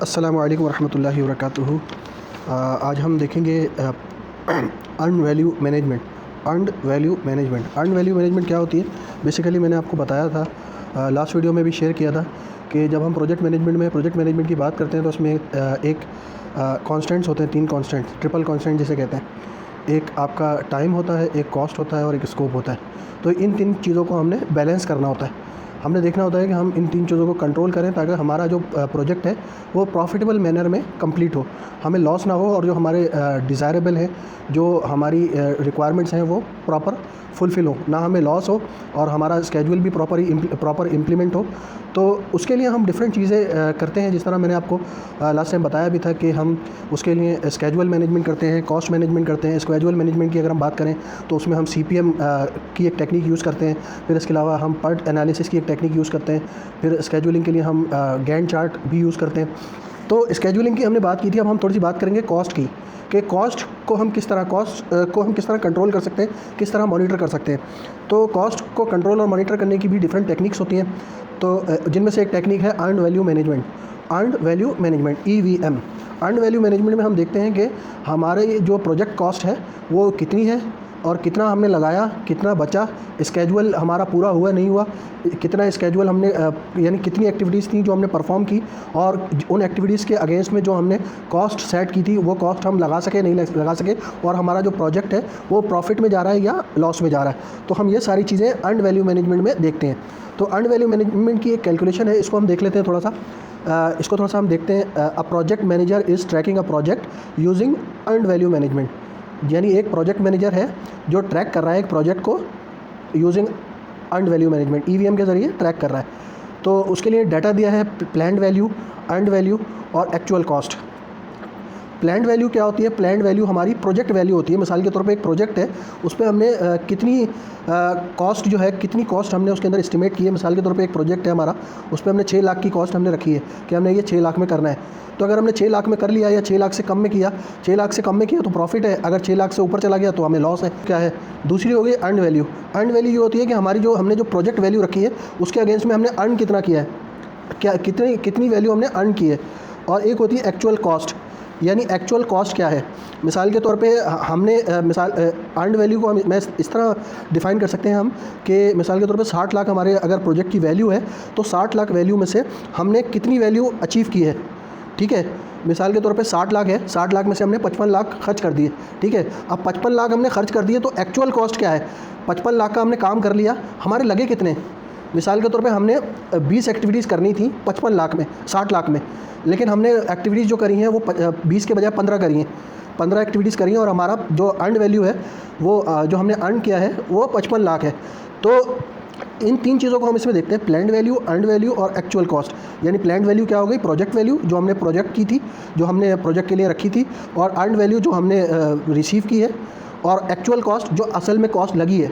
अस्सलामु अलैकुम वरहमतुल्लाहि वबरकातुहू। आज हम देखेंगे earn value management. Earn value management क्या होती है? बेसिकली मैंने आपको बताया था, लास्ट वीडियो में भी शेयर किया था कि जब हम प्रोजेक्ट मैनेजमेंट की बात करते हैं तो उसमें एक कॉन्स्टेंट्स होते हैं, 3 कॉन्स्टेंट्स, ट्रिपल कॉन्स्टेंट जिसे कहते हैं। एक आपका टाइम होता है, एक कॉस्ट होता है और एक स्कोप होता है। तो इन 3 चीज़ों को हमने बैलेंस करना होता है। हमने देखना होता है कि हम इन 3 चीज़ों को कंट्रोल करें ताकि हमारा जो प्रोजेक्ट है वो प्रॉफिटेबल मैनर में कंप्लीट हो, हमें लॉस ना हो और जो हमारे डिज़ायरेबल हैं, जो हमारी रिक्वायरमेंट्स हैं वो प्रॉपर फुलफ़िल हो, ना हमें लॉस हो और हमारा स्केड्यूल भी प्रॉपर इम्प्लीमेंट हो। तो उसके लिए हम डिफरेंट चीज़ें करते हैं। जिस तरह मैंने आपको लास्ट टाइम बताया भी था कि हम उसके लिए स्केड्यूल मैनेजमेंट करते हैं, कॉस्ट मैनेजमेंट करते हैं। स्केड्यूल मैनेजमेंट की अगर हम बात करें तो उसमें हम CPM की एक टेक्निक यूज़ करते हैं। फिर इसके अलावा हम PERT एनालिसिस की एक टेक्निक यूज़ करते हैं। फिर स्केड्यूलिंग के लिए हम गैंट चार्ट भी यूज़ करते हैं। तो स्केड्यूलिंग की हमने बात की थी, अब हम थोड़ी सी बात करेंगे कॉस्ट की, कि कॉस्ट को हम किस तरह कंट्रोल कर सकते हैं, किस तरह मॉनिटर कर सकते हैं। तो कॉस्ट को कंट्रोल और मॉनिटर करने की भी डिफरेंट टेक्निक्स होती हैं। तो जिनमें से एक टेक्निक है earn value management EVM। Earn value management में हम देखते हैं कि हमारे जो प्रोजेक्ट कॉस्ट है वो कितनी है और कितना हमने लगाया, कितना बचा, स्केड्यूल हमारा पूरा हुआ नहीं हुआ, कितना स्केड्यूल हमने यानी कितनी एक्टिविटीज़ थी जो हमने परफॉर्म की, और उन एक्टिविटीज़ के अगेंस्ट में जो हमने कॉस्ट सेट की थी वो कॉस्ट हम लगा सके नहीं लगा सके, और हमारा जो प्रोजेक्ट है वो प्रॉफिट में जा रहा है या लॉस में जा रहा है। तो हम ये सारी चीज़ें अर्न वैल्यू मैनेजमेंट में देखते हैं। तो अर्न वैल्यू मैनेजमेंट की एक कैलकुलेशन है, इसको हम देख लेते हैं थोड़ा सा। इसको थोड़ा सा हम देखते हैं। A project manager is tracking a project using earn value management. यानी एक प्रोजेक्ट मैनेजर है जो ट्रैक कर रहा है एक प्रोजेक्ट को using earn value management, EVM के ज़रिए ट्रैक कर रहा है। तो उसके लिए डाटा दिया है प्लान्ड वैल्यू, अर्नड वैल्यू और एक्चुअल कॉस्ट। प्लान्ड वैल्यू क्या होती है? प्लान्ड वैल्यू हमारी प्रोजेक्ट वैल्यू होती है। मिसाल के तौर पे एक प्रोजेक्ट है, उस पर हमने कितनी कॉस्ट जो है, कितनी कॉस्ट हमने उसके अंदर एस्टिमेट की है। मिसाल के तौर पे एक प्रोजेक्ट है हमारा, उस पर हमने 6 लाख की कॉस्ट हमने रखी है कि हमने ये 6 लाख में करना है। तो अगर हमने 6 लाख में कर लिया या 6 लाख से कम में किया, 6 लाख से कम में किया तो प्रॉफिट है, अगर 6 लाख से ऊपर चला गया तो हमें लॉस है। क्या है? दूसरी हो गई अर्न वैल्यू। अर्न वैल्यू ये होती है कि हमारी हमने जो प्रोजेक्ट वैल्यू रखी है उसके अगेंस्ट में हमने अर्न कितना किया है, कितनी वैल्यू हमने अर्न की है। और एक होती है एक्चुअल कॉस्ट, यानी एक्चुअल कॉस्ट क्या है। मिसाल के तौर पे हमने अर्न वैल्यू को मैं इस तरह डिफ़ाइन कर सकते हैं हम कि मिसाल के तौर पे 60 लाख हमारे अगर प्रोजेक्ट की वैल्यू है तो 60 लाख वैल्यू में से हमने कितनी वैल्यू अचीव की है। ठीक है, मिसाल के तौर पे 60 लाख है, 60 लाख में से हमने 55 लाख खर्च कर दिए। ठीक है, अब 55 लाख हमने खर्च कर दिए तो एक्चुअल कॉस्ट क्या है? 55 लाख का हमने काम कर लिया, हमारे लगे कितने? मिसाल के तौर पे हमने 20 एक्टिविटीज़ करनी थी 55 लाख में, 60 लाख में, लेकिन हमने एक्टिविटीज़ जो करी हैं वो 20 के बजाय 15 करी हैं, 15 एक्टिविटीज़ करी हैं, और हमारा जो अर्न वैल्यू है वो जो हमने अर्न किया है वो 55 लाख है। तो इन 3 चीज़ों को हम इसमें देखते हैं, प्लान्ड वैल्यू, अर्न वैल्यू और एक्चुअल कॉस्ट। यानी प्लान्ड वैल्यू क्या हो गई? प्रोजेक्ट वैल्यू जो हमने प्रोजेक्ट की थी, जो हमने प्रोजेक्ट के लिए रखी थी, और अर्न वैल्यू जो हमने रिसीव की है, और एक्चुअल कॉस्ट जो असल में कॉस्ट लगी है।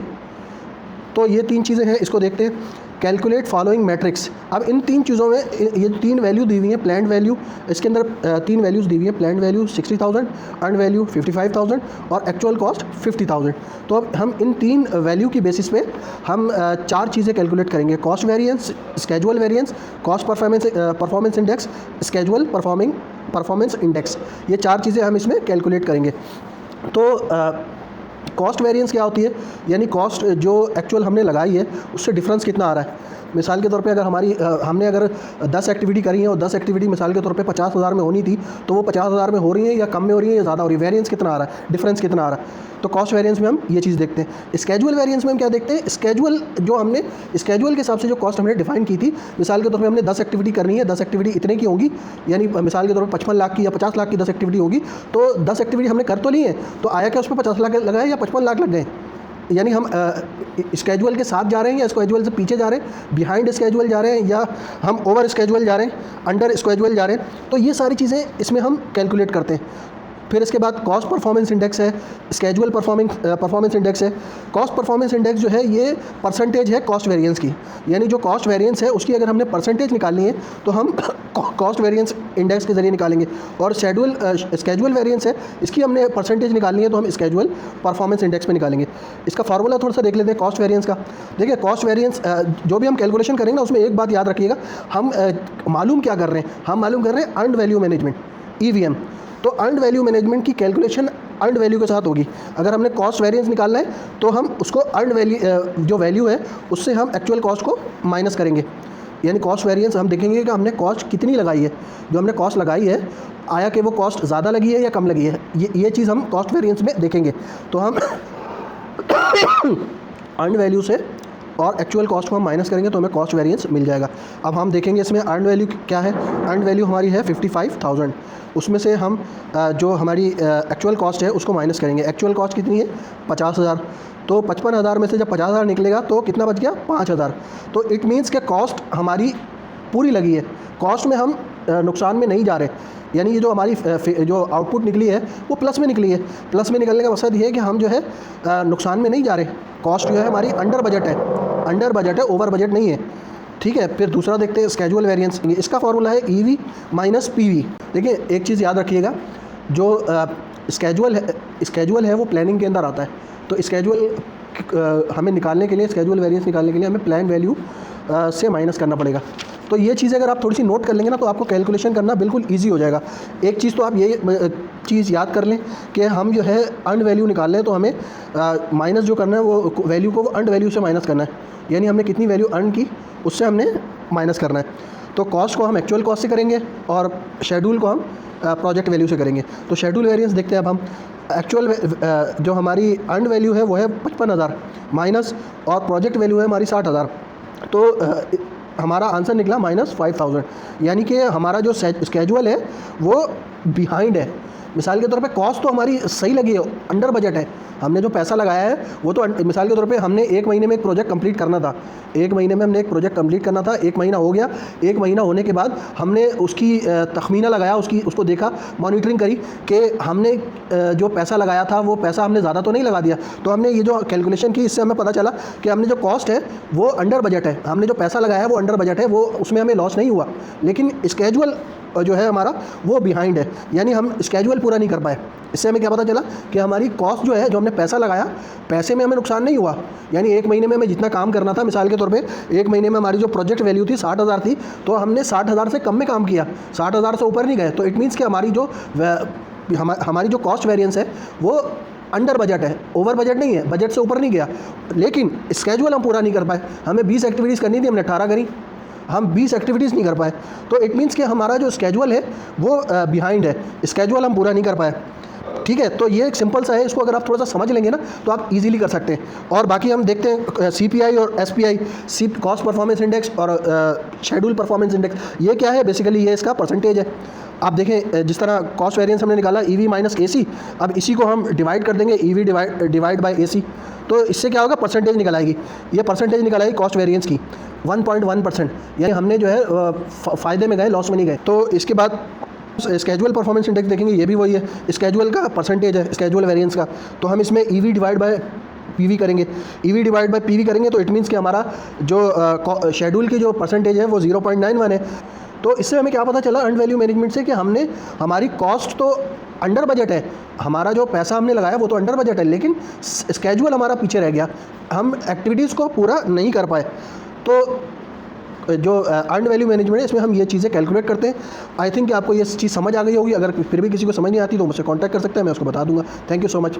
तो ये 3 चीज़ें हैं, इसको देखते हैं। Calculate following matrix. अब इन 3 चीज़ों में ये 3 वैल्यू दी हुई हैं। प्लान्ड वैल्यू, इसके अंदर 3 वैल्यूज़ दी हुई हैं। प्लान्ड वैल्यू 60,000, अर्न वैल्यू 55,000 और एक्चुअल कॉस्ट 50,000। तो अब हम इन 3 वैल्यू की बेसिस पे हम 4 चीज़ें कैलकुलेट करेंगे। Cost variance, schedule variance, cost performance index, schedule performance index. ये 4 चीज़ें हम इसमें कैलकुलेट करेंगे। तो कॉस्ट वेरिएंस क्या होती है? यानी कॉस्ट जो एक्चुअल हमने लगाई है उससे डिफरेंस कितना आ रहा है। मिसाल के तौर पे अगर हमने अगर 10 एक्टिविटी करी है और 10 एक्टिविटी मिसाल के तौर पे 50,000 में होनी थी, तो वो 50,000 में हो रही है या कम में हो रही है या ज़्यादा हो रही है, वेरिएंस कितना आ रहा है, डिफरेंस कितना आ रहा है। तो कॉस्ट वेरिएंस में हम ये चीज़ देखते हैं। स्केड्यूल वेरिएंस में हम क्या देखते हैं? स्केड्यूल के हिसाब से जो कॉस्ट हमने डिफाइन की थी, मिसाल के तौर पर हमने 10 एक्टिविटी करनी है, 10 एक्टिविटी इतने की होगी, यानी मिसाल के तौर पर 55 लाख की या 50 लाख की 10 एक्टिविटी होगी, तो 10 एक्टिविटी हमने कर तो ली है, तो आया क्या उस पर 50 लाख लगाए या 55 लाख लग गए? यानी हम स्केड्यूल के साथ जा रहे हैं या स्केड्यूल से पीछे जा रहे हैं, बिहाइंड स्केड्यूल जा रहे हैं या हम ओवर स्केड्यूल जा रहे हैं, अंडर स्केड्यूल जा रहे हैं। तो ये सारी चीज़ें इसमें हम कैलकुलेट करते हैं। फिर इसके बाद कॉस्ट परफॉर्मेंस इंडेक्स है, स्केजुअल परफॉर्मेंस इंडेक्स है। कॉस्ट परफॉर्मेंस इंडेक्स जो है ये परसेंटेज है कॉस्ट वेरिएंस की, यानी जो कॉस्ट वेरिएंस है उसकी अगर हमने परसेंटेज निकालनी है तो हम कॉस्ट वेरिएंस इंडेक्स के ज़रिए निकालेंगे। और स्केजुअल वेरिएंस है, इसकी हमने परसेंटेज निकालनी है तो हम स्केजुअल परफॉर्मेंस इंडेक्स में निकालेंगे। इसका फार्मूला थोड़ा सा देख लेते हैं कॉस्ट वेरिएंस का। देखिए कॉस्ट वेरिएंस जो भी हम कैलकुलेशन करेंगे ना उसमें एक बात याद रखिएगा, हम मालूम क्या कर रहे हैं, हम मालूम कर रहे हैं अर्न्ड वैल्यू मैनेजमेंट, EVM। तो अर्न्ड वैल्यू मैनेजमेंट की कैलकुलेशन अर्न्ड वैल्यू के साथ होगी। अगर हमने कॉस्ट वेरिएंस निकालना है तो हम उसको अर्न्ड वैल्यू जो वैल्यू है उससे हम एक्चुअल कॉस्ट को माइनस करेंगे, यानी कॉस्ट वेरिएंस हम देखेंगे कि हमने कॉस्ट कितनी लगाई है, जो हमने कॉस्ट लगाई है आया कि वो कॉस्ट ज़्यादा लगी है या कम लगी है, ये चीज़ हम कॉस्ट वेरिएंस में देखेंगे। तो हम अर्न्ड वैल्यू से और एक्चुअल कॉस्ट को हम माइनस करेंगे तो हमें कॉस्ट वेरिएंस मिल जाएगा। अब हम देखेंगे इसमें अर्न्ड वैल्यू क्या है। अर्न्ड वैल्यू हमारी है 55,000, उसमें से हम जो हमारी एक्चुअल कॉस्ट है उसको माइनस करेंगे। एक्चुअल कॉस्ट कितनी है 50,000, तो 55,000 में से जब 50,000 निकलेगा तो कितना बच गया 5,000। तो इट मीन्स कि कॉस्ट हमारी पूरी लगी है, कॉस्ट में हम नुकसान में नहीं जा रहे, यानी ये जो हमारी जो आउटपुट निकली है वो प्लस में निकली है। प्लस में निकलने का मकसद ये है कि हम जो है नुकसान में नहीं जा रहे, कॉस्ट जो है हमारी अंडर बजट है, ओवर बजट नहीं है। ठीक है, फिर दूसरा देखते हैं स्केजुअल वेरिएंस। इसका फार्मूला है EV माइनस PV। देखिए एक चीज़ याद रखिएगा, जो स्केजुअल है वो प्लानिंग के अंदर आता है। तो स्केजुअल हमें निकालने के लिए, स्केजुअल वेरिएंस निकालने के लिए हमें प्लान वैल्यू से माइनस करना पड़ेगा। तो ये चीज़ अगर आप थोड़ी सी नोट कर लेंगे ना तो आपको कैलकुलेशन करना बिल्कुल इजी हो जाएगा। एक चीज़ तो आप ये चीज़ याद कर लें कि हम जो है अर्न्ड वैल्यू निकाल लें तो हमें माइनस जो करना है वो वैल्यू को अर्न्ड वैल्यू से माइनस करना है, यानी हमने कितनी वैल्यू अर्न की उससे हमने माइनस करना है। तो कॉस्ट को हम एक्चुअल कॉस्ट से करेंगे और शेड्यूल को हम प्रोजेक्ट वैल्यू से करेंगे। तो शेड्यूल वेरिएंस देखते हैं अब हम। एक्चुअल जो हमारी अर्न्ड वैल्यू है वो है 55,000 माइनस, और प्रोजेक्ट वैल्यू है हमारी 60,000। तो हमारा आंसर निकला -5,000, यानी कि हमारा जो स्केजुअल है वो बिहाइंड है। मिसाल के तौर पे कॉस्ट तो हमारी सही लगी है, अंडर बजट है, हमने जो पैसा लगाया है वो तो मिसाल के तौर पे हमने 1 महीने में एक प्रोजेक्ट कंप्लीट करना था, 1 महीने में हमने एक प्रोजेक्ट कंप्लीट करना था, 1 महीना हो गया। 1 महीना होने के बाद हमने उसकी तखमीना लगाया, उसको देखा, मॉनिटरिंग करी कि हमने जो पैसा लगाया था वो पैसा हमने ज़्यादा तो नहीं लगा दिया। तो हमने ये जो कैलकुलेशन की इससे हमें पता चला कि हमने जो कॉस्ट है वो अंडर बजट है, हमने जो पैसा लगाया है वो अंडर बजट है, वो उसमें हमें लॉस नहीं हुआ। लेकिन स्केजुअल जो है हमारा वो बिहाइंड है, यानी हम स्केजुअल पूरा नहीं कर पाए। इससे हमें क्या पता चला कि हमारी कॉस्ट जो है, जो हमने पैसा लगाया, पैसे में हमें नुकसान नहीं हुआ, यानी 1 महीने में हमें जितना काम करना था, मिसाल के तौर पे 1 महीने में हमारी जो प्रोजेक्ट वैल्यू थी 60,000 थी, तो हमने 60,000 से कम में काम किया, 60,000 से ऊपर नहीं गए। तो इट मीन्स कि हमारी जो कॉस्ट वेरिएंस है वो अंडर बजट है, ओवर बजट नहीं है, बजट से ऊपर नहीं गया। लेकिन स्केजुअल हम पूरा नहीं कर पाए, हमें 20 एक्टिविटीज़ करनी थी, हमने 18 करी, हम 20 एक्टिविटीज़ नहीं कर पाए। तो इट मीन्स कि हमारा जो स्केजुअल है वो बिहाइंड है, स्केजुअल हम पूरा नहीं कर पाए। ठीक है, तो ये एक सिंपल सा है, इसको अगर आप थोड़ा सा समझ लेंगे ना तो आप इजीली कर सकते हैं। और बाकी हम देखते हैं CPI और SPI, कॉस्ट परफॉर्मेंस इंडेक्स और शेड्यूल परफॉर्मेंस इंडेक्स। ये क्या है? बेसिकली ये इसका परसेंटेज है। आप देखें जिस तरह कॉस्ट वेरिएंस हमने निकाला EV माइनस AC, अब इसी को हम डिवाइड कर देंगे EV डिवाइड बाय AC, तो इससे क्या होगा? परसेंटेज निकल आएगी। ये परसेंटेज निकल आएगी कॉस्ट वेरिएंस की 1.1%, यानी हमने जो है फ़ायदे में गए, लॉस में नहीं गए। तो इसके बाद स्केजुअल परफॉर्मेंस इंडेक्स देखेंगे, ये भी वही है, स्केजुअल का परसेंटेज है, स्केजुअल वेरिएंस का। तो हम इसमें EV डिवाइड बाय PV करेंगे, EV डिवाइड बाय PV करेंगे तो इट मीन्स कि हमारा जो शेड्यूल की जो परसेंटेज है वो 0.91 है। तो इससे हमें क्या पता चला अर्न्ड वैल्यू मैनेजमेंट से कि हमने हमारी कॉस्ट तो अंडर बजट है, हमारा जो पैसा हमने लगाया वो तो अंडर बजट है, लेकिन स्केजुअल हमारा पीछे रह गया, हम एक्टिविटीज़ को पूरा नहीं कर पाए। तो जो अर्न्ड वैल्यू मैनेजमेंट है इसमें हम ये चीज़ें कैलकुलेट करते हैं। आई थिंक कि आपको ये चीज़ समझ आ गई होगी। अगर फिर भी किसी को समझ नहीं आती तो मुझसे कांटेक्ट कर सकते हैं, मैं उसको बता दूंगा। Thank you so much.